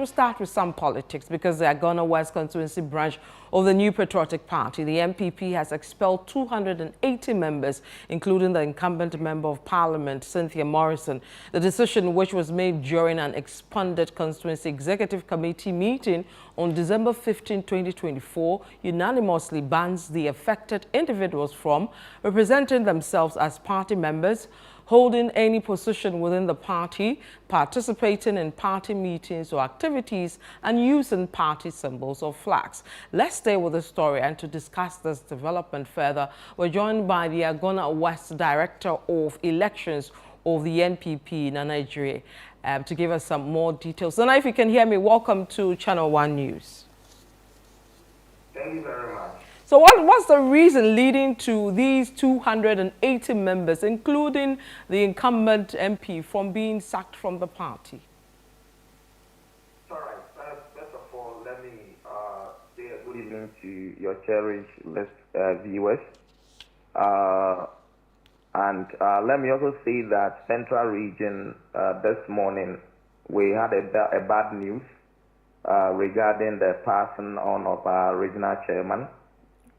We'll start with some politics because the Agona West constituency branch of the New Patriotic Party, the NPP, has expelled 280 members, including the incumbent Member of Parliament, Cynthia Morrison. The decision, which was made during an expanded constituency executive committee meeting on December 15, 2024, unanimously bans the affected individuals from representing themselves as party members, holding any position within the party, participating in party meetings or activities, and using party symbols or flags. Let's stay with the story, and to discuss this development further, we're joined by the Agona West Director of Elections of the NPP, Nigeria, to give us some more details. Nana, if you can hear me, welcome to Channel One News. Thank you very much. So what's the reason leading to these 280 members, including the incumbent MP, from being sacked from the party? All right. First of all, let me say a good evening to your cherished viewers. And let me also say that Central Region, this morning, we had a bad news regarding the passing on of our regional chairman.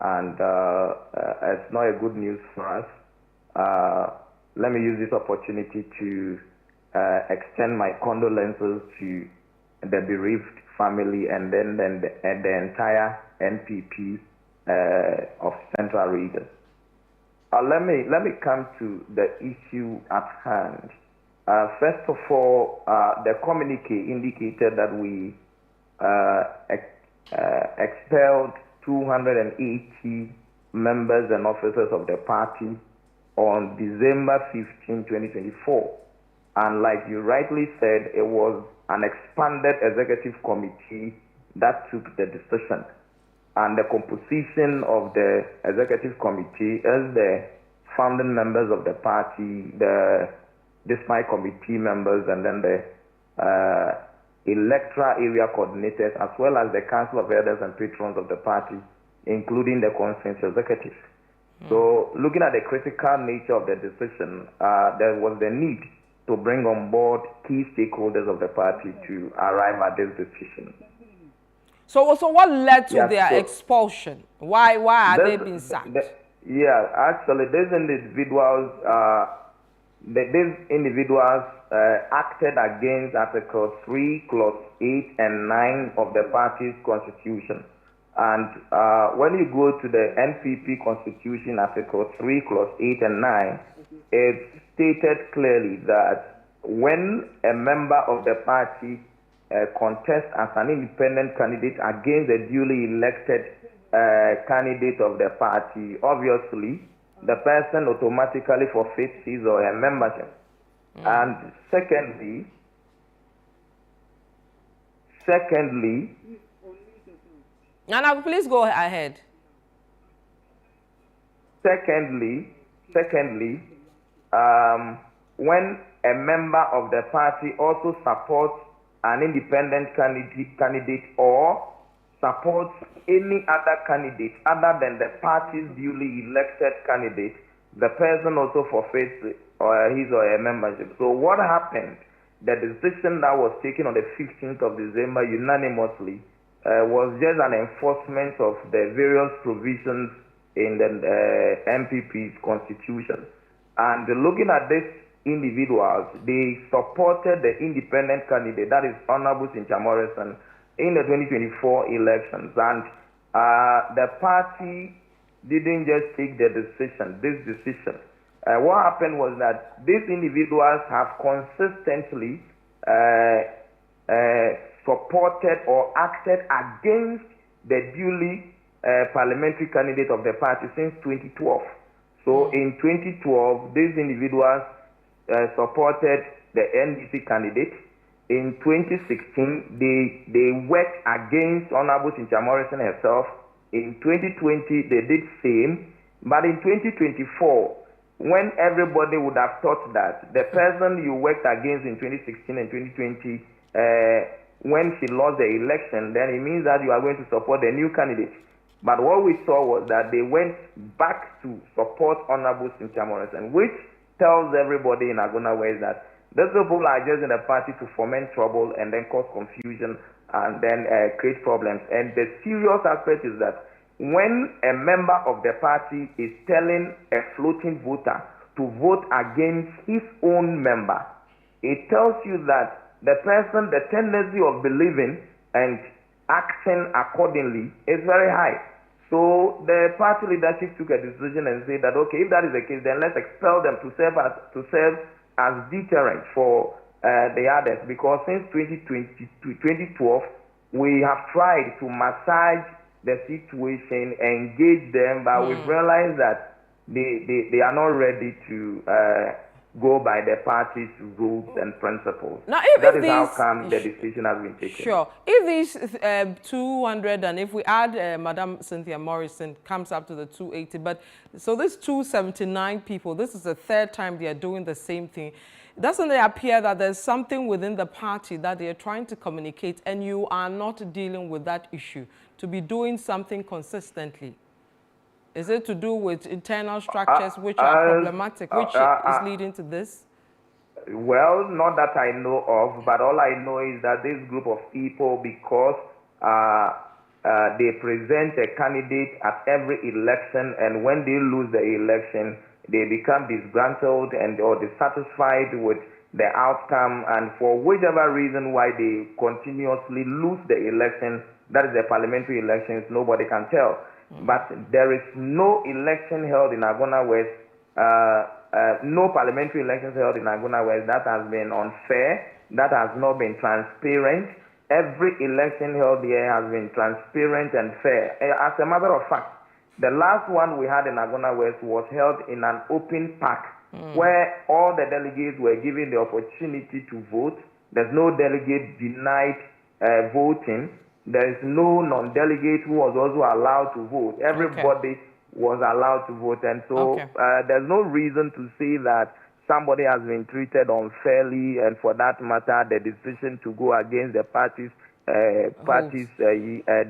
And it's not a good news for us. Let me use this opportunity to extend my condolences to the bereaved family and then the entire NPP of Central Region. Let me come to the issue at hand. First of all, the communique indicated that we expelled 280 members and officers of the party on December 15, 2024. And like you rightly said, it was an expanded executive committee that took the decision. And the composition of the executive committee is the founding members of the party, the district committee members, and then the electoral area coordinators, as well as the council of elders and patrons of the party, including the constituency executive. So looking at the critical nature of the decision, there was the need to bring on board key stakeholders of the party to arrive at this decision. So what led to their expulsion? Why are they being sacked? Actually, these individuals acted against Article 3, Clause 8 and 9 of the party's constitution. And when you go to the NPP constitution, Article 3, Clause 8 and 9, it stated clearly that when a member of the party contests as an independent candidate against a duly elected candidate of the party, obviously, the person automatically forfeits his or her membership. And secondly, Nana, please go ahead. Secondly, when a member of the party also supports an independent candidate or supports any other candidate other than the party's duly elected candidate, the person also forfeits his or her membership. So what happened? The decision that was taken on the 15th of December unanimously was just an enforcement of the various provisions in the NPP's constitution. And looking at these individuals, they supported the independent candidate, that is Honorable Cynthia Morrison, in the 2024 elections. And the party didn't just take this decision. What happened was that these individuals have consistently supported or acted against the duly parliamentary candidate of the party since 2012. So in 2012, these individuals supported the NDC candidate. In 2016, they worked against Honorable Cynthia Morrison herself. In 2020, they did same. But in 2024, when everybody would have thought that the person you worked against in 2016 and 2020, when she lost the election, then it means that you are going to support the new candidate. But what we saw was that they went back to support Honorable Cynthia Morrison, which tells everybody in Agona West that Those people are just in the party to foment trouble and then cause confusion and then create problems. And the serious aspect is that when a member of the party is telling a floating voter to vote against his own member, it tells you that the person, the tendency of believing and acting accordingly is very high. So the party leadership took a decision and said that, okay, if that is the case, then let's expel them to serve as deterrent for the others. Because since 2012, we have tried to massage the situation, engage them, but we've realized that they are not ready to go by the party's rules and principles. Now, that is how come the decision has been taken. Sure. If these 200, and if we add Madam Cynthia Morrison, comes up to the 280, but so this 279 people, this is the third time they are doing the same thing. Doesn't it appear that there's something within the party that they are trying to communicate and you are not dealing with that issue, to be doing something consistently? Is it to do with internal structures which are problematic, which is leading to this? Well, not that I know of, but all I know is that this group of people, because they present a candidate at every election, and when they lose the election, they become disgruntled or dissatisfied with the outcome, and for whichever reason why they continuously lose the election, that is the parliamentary elections, nobody can tell. But there is no election held in Agona West, no parliamentary elections held in Agona West that has been unfair, that has not been transparent. Every election held here has been transparent and fair. As a matter of fact, the last one we had in Agona West was held in an open park where all the delegates were given the opportunity to vote. There's no delegate denied voting. There is no non-delegate who was also allowed to vote. Everybody was allowed to vote. And so there's no reason to say that somebody has been treated unfairly, and for that matter, the decision to go against the party's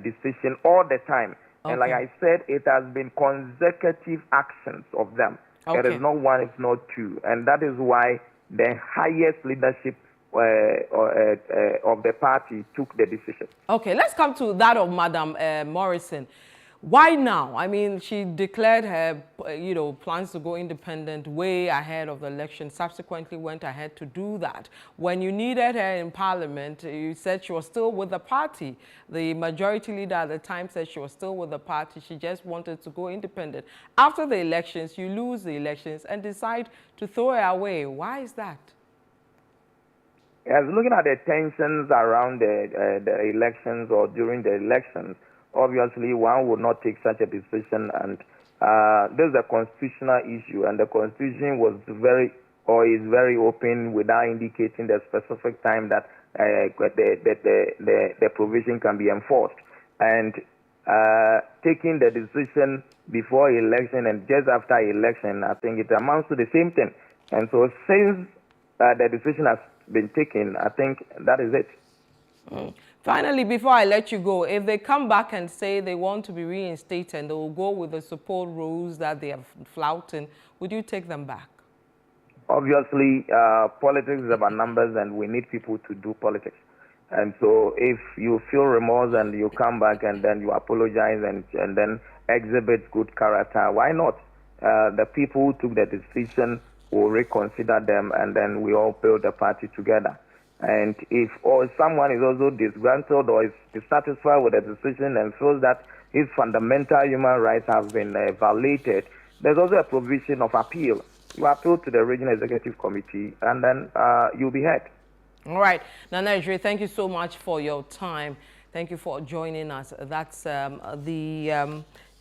decision all the time. And like I said, it has been consecutive actions of them. It is not one, it's not two. And that is why the highest leadership of the party took the decision. Okay, let's come to that of Madam Morrison. Why now? I mean, she declared her, plans to go independent way ahead of the election, subsequently went ahead to do that. When you needed her in Parliament, you said she was still with the party. The majority leader at the time said she was still with the party. She just wanted to go independent. After the elections, you lose the elections and decide to throw her away. Why is that? As looking at the tensions around the elections or during the elections, obviously one would not take such a decision, and this is a constitutional issue, and the constitution was is very open without indicating the specific time that the provision can be enforced. And taking the decision before election and just after election, I think it amounts to the same thing. And so since the decision has been taken, I think that is it. Finally, before I let you go, if they come back and say they want to be reinstated and they will go with the support rules that they are flouting, would you take them back? Obviously, politics is about numbers, and we need people to do politics. And so if you feel remorse and you come back and then you apologize and then exhibit good character, why not? The people who took the decision will reconsider them, and then we all build a party together. And if someone is also disgruntled or is dissatisfied with the decision and feels that his fundamental human rights have been violated, there's also a provision of appeal. You appeal to the Regional Executive Committee, and then you'll be heard. All right. Nana Ejiri, thank you so much for your time. Thank you for joining us. That's the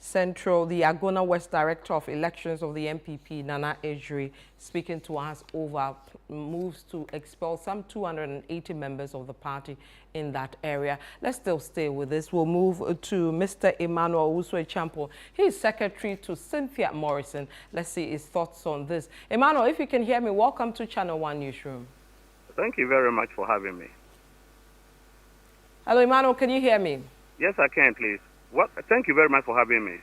Agona West Director of Elections of the NPP, Nana Ejiri, speaking to us over moves to expel some 280 members of the party in that area. Let's still stay with this. We'll move to Mr. Emmanuel Uswe-Champo. He is Secretary to Cynthia Morrison. Let's see his thoughts on this. Emmanuel, if you can hear me, welcome to Channel One Newsroom. Thank you very much for having me. Hello, Emmanuel, can you hear me? Yes, I can, please. Thank you very much for having me.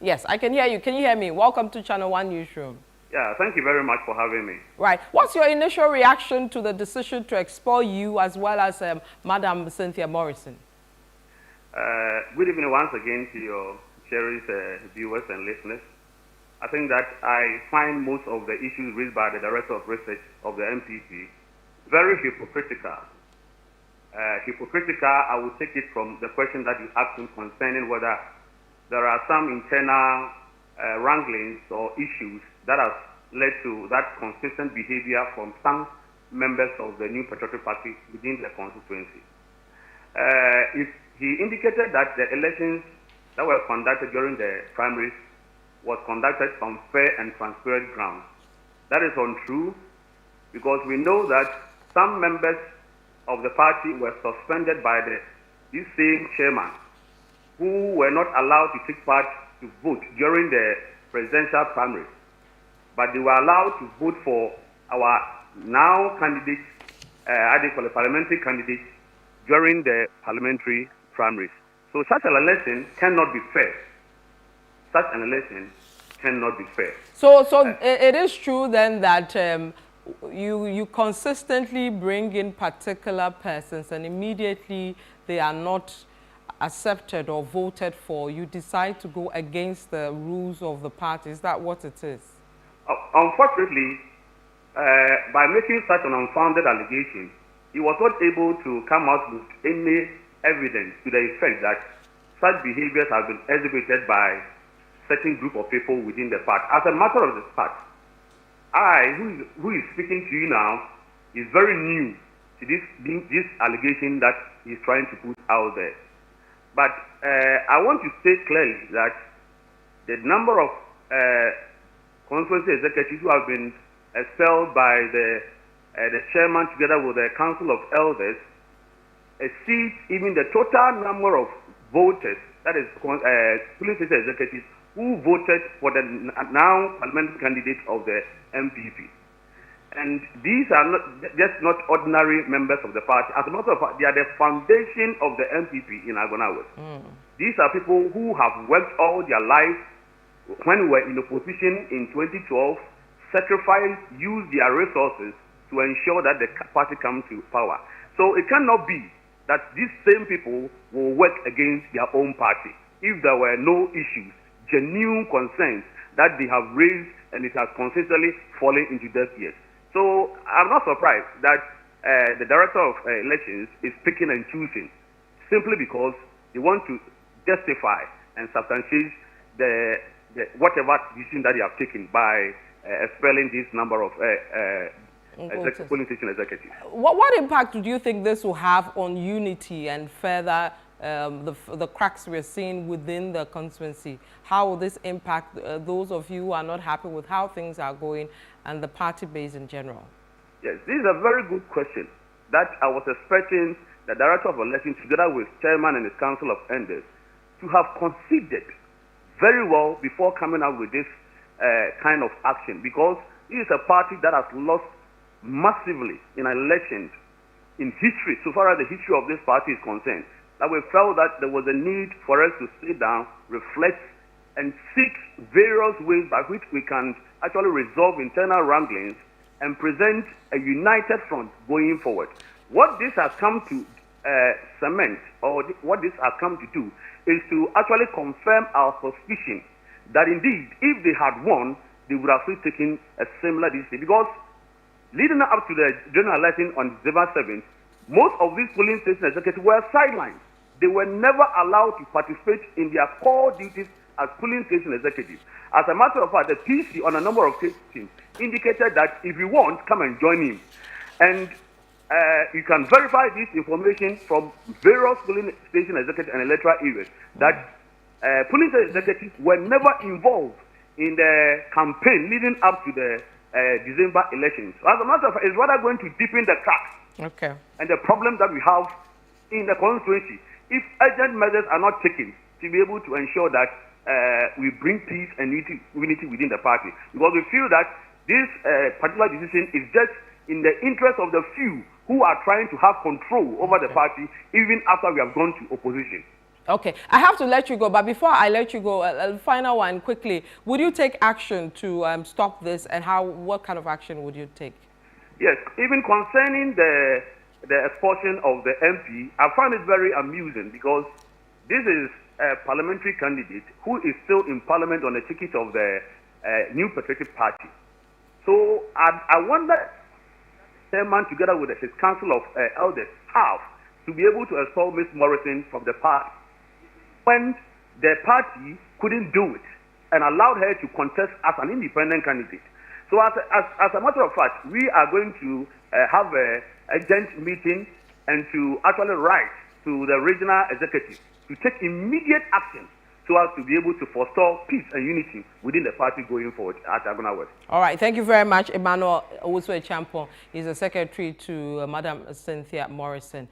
Yes, I can hear you. Can you hear me? Welcome to Channel One Newsroom. Yeah, thank you very much for having me. Right. What's your initial reaction to the decision to expel you as well as Madam Cynthia Morrison? Good evening once again to your cherished viewers and listeners. I think that I find most of the issues raised by the Director of Research of the NPP very hypocritical. Hypocritical, I will take it from the question that you asked him concerning whether there are some internal wranglings or issues that have led to that consistent behavior from some members of the New Patriotic Party within the constituency. He indicated that the elections that were conducted during the primaries was conducted on fair and transparent grounds. That is untrue because we know that some members of the party were suspended by this same chairman who were not allowed to take part to vote during the presidential primaries, but they were allowed to vote for our now candidate, parliamentary candidate during the parliamentary primaries. So such an election cannot be fair. Such an election cannot be fair. So it is true then that you consistently bring in particular persons and immediately they are not accepted or voted for, you decide to go against the rules of the party. Is that what it is? Unfortunately, by making such an unfounded allegation, he was not able to come out with any evidence to the effect that such behaviors have been exhibited by certain group of people within the party. As a matter of the fact, who is speaking to you now, is very new to this allegation that he's trying to put out there. But I want to state clearly that the number of constituency executives who have been expelled by the chairman together with the Council of Elders exceeds even the total number of voters, that is, polling station executives who voted for the now parliamentary candidate of the NPP. And these are not ordinary members of the party. As a matter of fact, they are the foundation of the NPP in Agona West. These are people who have worked all their lives when we were in opposition in 2012, sacrificed, used their resources to ensure that the party comes to power. So it cannot be that these same people will work against their own party if there were no issues, genuine concerns that they have raised and it has consistently fallen into deaf ears. So I'm not surprised that the Director of Elections is picking and choosing simply because they want to justify and substantiate whatever decision that they have taken by expelling this number of polling station executives. What impact do you think this will have on unity and further the cracks we're seeing within the constituency? How will this impact those of you who are not happy with how things are going and the party base in general? Yes, this is a very good question that I was expecting the Director of Elections together with Chairman and his Council of Elders to have considered very well before coming out with this kind of action, because it is a party that has lost massively in elections in history, so far as the history of this party is concerned, that we felt that there was a need for us to sit down, reflect, and seek various ways by which we can actually resolve internal wranglings and present a united front going forward. What this has come to cement, or what this has come to do, is to actually confirm our suspicion that indeed, if they had won, they would have still taken a similar decision. Because leading up to the general election on December 7th, most of these polling station executives were sidelined. They were never allowed to participate in their core duties as polling station executives. As a matter of fact, the PC on a number of cases indicated that if you want, come and join him. And you can verify this information from various polling station executives and electoral areas that polling station executives were never involved in the campaign leading up to the December elections. As a matter of fact, it's rather going to deepen the cracks and the problem that we have in the constituency if urgent measures are not taken to be able to ensure that we bring peace and unity within the party. Because we feel that this particular decision is just in the interest of the few who are trying to have control over the party even after we have gone to opposition. Okay, I have to let you go, but before I let you go, a final one quickly. Would you take action to stop this, and what kind of action would you take? Yes, even concerning the expulsion of the MP, I find it very amusing because this is a parliamentary candidate who is still in parliament on the ticket of the New Patriotic Party. So I wonder, chairman together with his council of elders have to be able to expel Ms. Morrison from the party when the party couldn't do it and allowed her to contest as an independent candidate. So as a matter of fact, we are going to have a joint meeting and to actually write to the regional executive to take immediate action so as to be able to forestall peace and unity within the party going forward at Agona West. All right, thank you very much, Emmanuel Owusu-Champon. He's the secretary to Madam Cynthia Morrison.